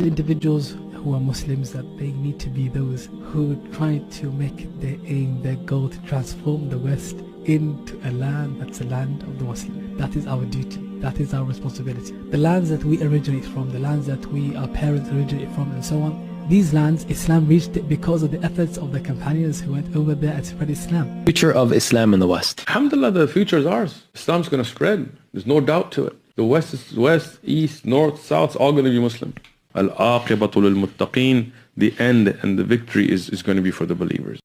Individuals who are Muslims, that they need to be those who try to make their aim, their goal to transform the West into a land that's a land of the Muslim. That is our duty. That is our responsibility. The lands that we originate from, the lands that our parents originate from, and so on, these lands, Islam reached it because of the efforts of the companions who went over there and spread Islam. Future of Islam in the West. Alhamdulillah, the future is ours. Islam's going to spread. There's no doubt to it. The West is West, East, North, South, it's all going to be Muslim. Al-aqibatu lil-muttaqeen. The end and the victory is going to be for the believers.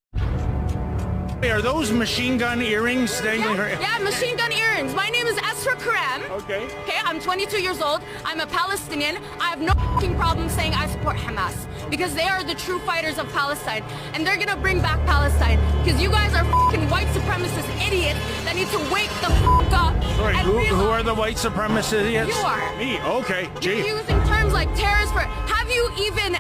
Are those machine gun earrings dangling her? Yeah, machine gun earrings. My name is Esra Karam. Okay. Okay, I'm 22 years old. I'm a Palestinian. I have no f***ing problem saying I support Hamas because they are the true fighters of Palestine and they're gonna bring back Palestine because you guys are f***ing white supremacist idiots that need to wake the f*** up. Sorry, and who are the white supremacist idiots? You are. Me, okay, gee. You're using terms like terrorist for, have you even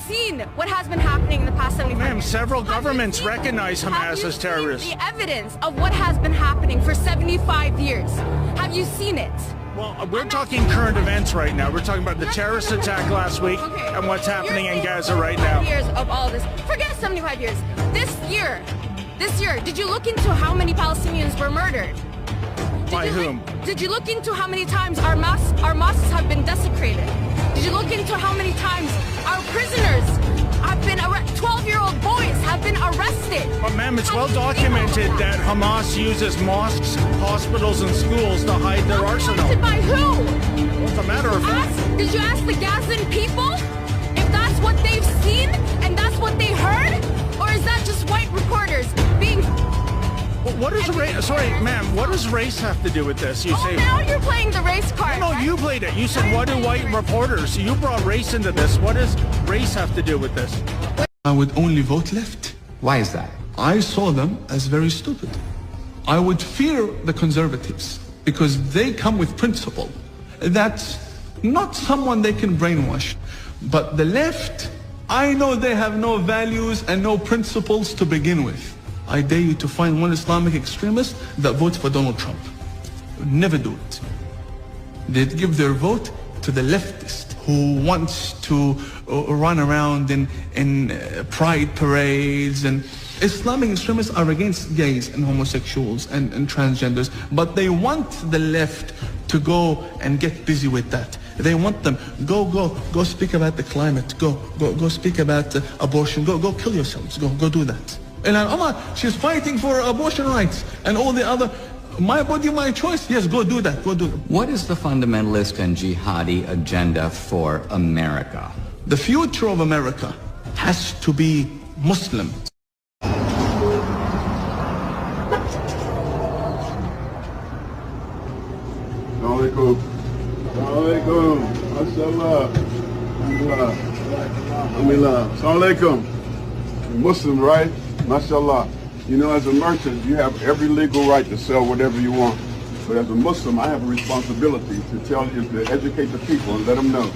seen what has been happening in the past 75 years? Ma'am, several governments recognize Hamas as terrorists. The evidence of what has been happening for 75 years. Have you seen it? Well, we're talking current events right now. We're talking about the terrorist attack last week and what's happening in Gaza right now. Years of all this. Forget 75 years. This year, did you look into how many Palestinians were murdered? By whom? Did you look into how many times our mosques have been desecrated? Did you look into how many times our prisoners have been 12-year-old boys have been arrested? But ma'am, it's well documented that Hamas uses mosques, hospitals, and schools to hide their arsenal. Arrested by who? What's the matter of fact? Did you ask the Gazan people if that's what they've seen and that's what they heard? Or is that just white reporters being... What is race? Sorry, ma'am. What does race have to do with this? You say. Now you're playing the race card. No, right? you played it. You said, "What do white reporters?" You brought race into this. What does race have to do with this? I would only vote left. Why is that? I saw them as very stupid. I would fear the conservatives because they come with principle. That's not someone they can brainwash. But the left, I know they have no values and no principles to begin with. I dare you to find one Islamic extremist that votes for Donald Trump. Never do it. They'd give their vote to the leftist who wants to run around in pride parades. And Islamic extremists are against gays and homosexuals and transgenders, but they want the left to go and get busy with that. They want them, go speak about the climate, go speak about abortion, go kill yourselves, go do that. And Allah, she's fighting for abortion rights and all the other, my body, my choice. Yes, go do that, go do that. What is the fundamentalist and jihadi agenda for America? The future of America has to be Muslim. Assalamualaikum. Assalamualaikum. Mashallah. Alhamdulillah. Alhamdulillah. Assalamualaikum. You're Muslim, right? Mashallah. You know, as a merchant, you have every legal right to sell whatever you want. But as a Muslim, I have a responsibility to tell you, to educate the people and let them know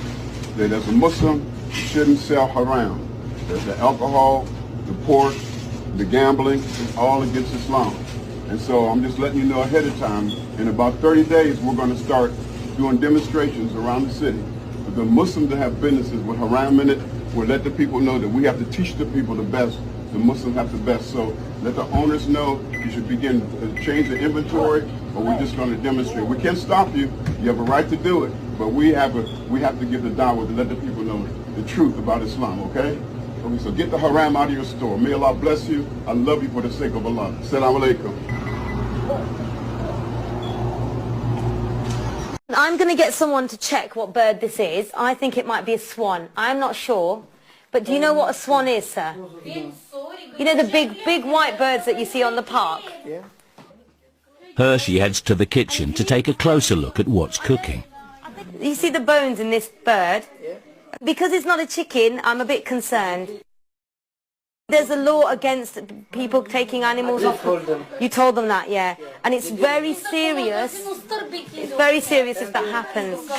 that as a Muslim, you shouldn't sell haram. There's the alcohol, the pork, the gambling, it's all against Islam. And so I'm just letting you know ahead of time, in about 30 days, we're going to start doing demonstrations around the city. For the Muslims that have businesses with haram in it, we'll let the people know that we have to teach the people the best. The Muslims have the best. So let the owners know you should begin to change the inventory, or we're just going to demonstrate. We can't stop you. You have a right to do it, but we have to give the da'wah to let the people know the truth about Islam, okay? Okay, so get the haram out of your store. May Allah bless you. I love you for the sake of Allah. Assalamu alaikum. I'm going to get someone to check what bird this is. I think it might be a swan. I'm not sure. But do you know what a swan is, sir? You know the big white birds that you see on the park? Yeah. Hershey heads to the kitchen to take a closer look at what's cooking. You see the bones in this bird? Because it's not a chicken, I'm a bit concerned. There's a law against people taking animals off. You told them that, yeah. And it's very serious. It's very serious if that happens.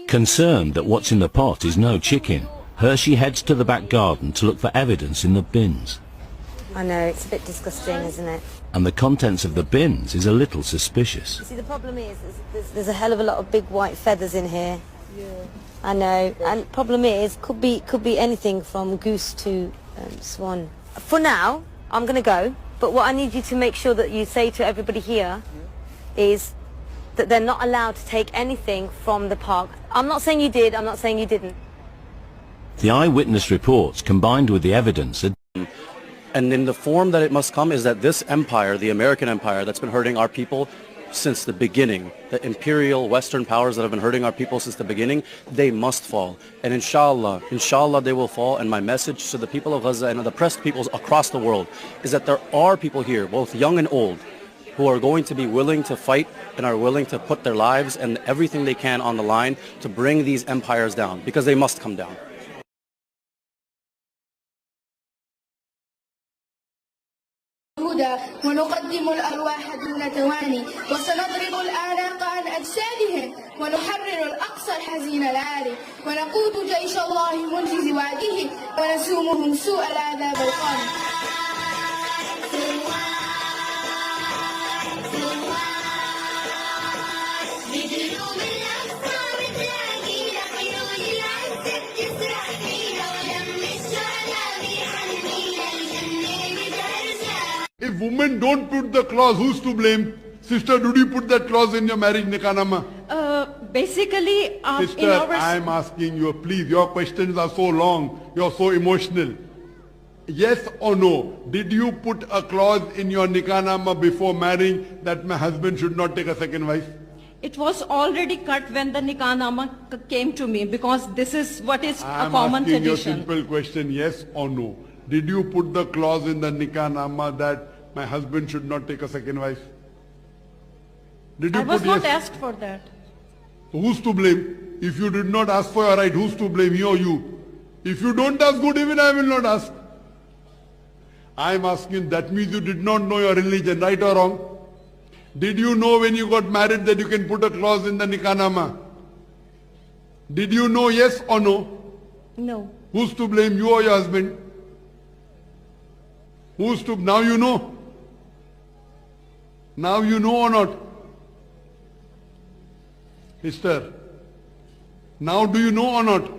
Concerned that what's in the pot is no chicken, Hershey heads to the back garden to look for evidence in the bins. I know, it's a bit disgusting, isn't it? And the contents of the bins is a little suspicious. You see, the problem is there's a hell of a lot of big white feathers in here. Yeah. I know, and problem is, could be anything from goose to swan. For now, I'm going to go, but what I need you to make sure that you say to everybody here is that they're not allowed to take anything from the park. I'm not saying you did, I'm not saying you didn't. The eyewitness reports combined with the evidence had... And in the form that it must come is that this empire, the American empire that's been hurting our people since the beginning, the imperial Western powers that have been hurting our people since the beginning, they must fall. And inshallah they will fall. And my message to the people of Gaza and the oppressed peoples across the world is that there are people here, both young and old, who are going to be willing to fight and are willing to put their lives and everything they can on the line to bring these empires down, because they must come down. ونقدم الأرواح دون تواني وسنضرب الآناق عن أجسادهم ونحرر الأقصى الحزين العالي ونقود جيش الله منجز وعده ونسومهم سوء العذاب القاني. If women don't put the clause, who's to blame? Sister, did you put that clause in your marriage nikahnaama? Basically, Sister, I'm asking you, please, your questions are so long, you're so emotional. Yes or no, did you put a clause in your nikahnaama before marrying that my husband should not take a second wife? it was already cut when the nikahnaama came to me, because this is what is a common tradition. I'm asking you a simple question, yes or no. Did you put the clause in the nikahnaama that my husband should not take a second wife? Did you I was put not yes? asked for that. So who's to blame? If you did not ask for your right, who's to blame, he or you? If you don't ask, good, even I will not ask. I'm asking, that means you did not know your religion, right or wrong? Did you know when you got married that you can put a clause in the nikahnaama? Did you know, yes or no? No. Who's to blame, you or your husband? Who's to, now you know? Now you know or not? Sister, now do you know or not?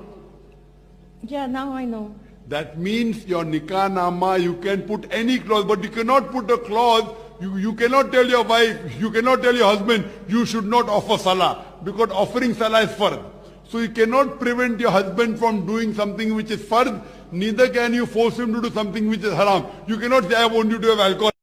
Yeah, now I know. That means your nikahnaama, you can put any clause, but you cannot put a clause, you cannot tell your wife, you cannot tell your husband, you should not offer salah, because offering salah is fard. So you cannot prevent your husband from doing something which is fard, neither can you force him to do something which is haram. You cannot say, I want you to have alcohol.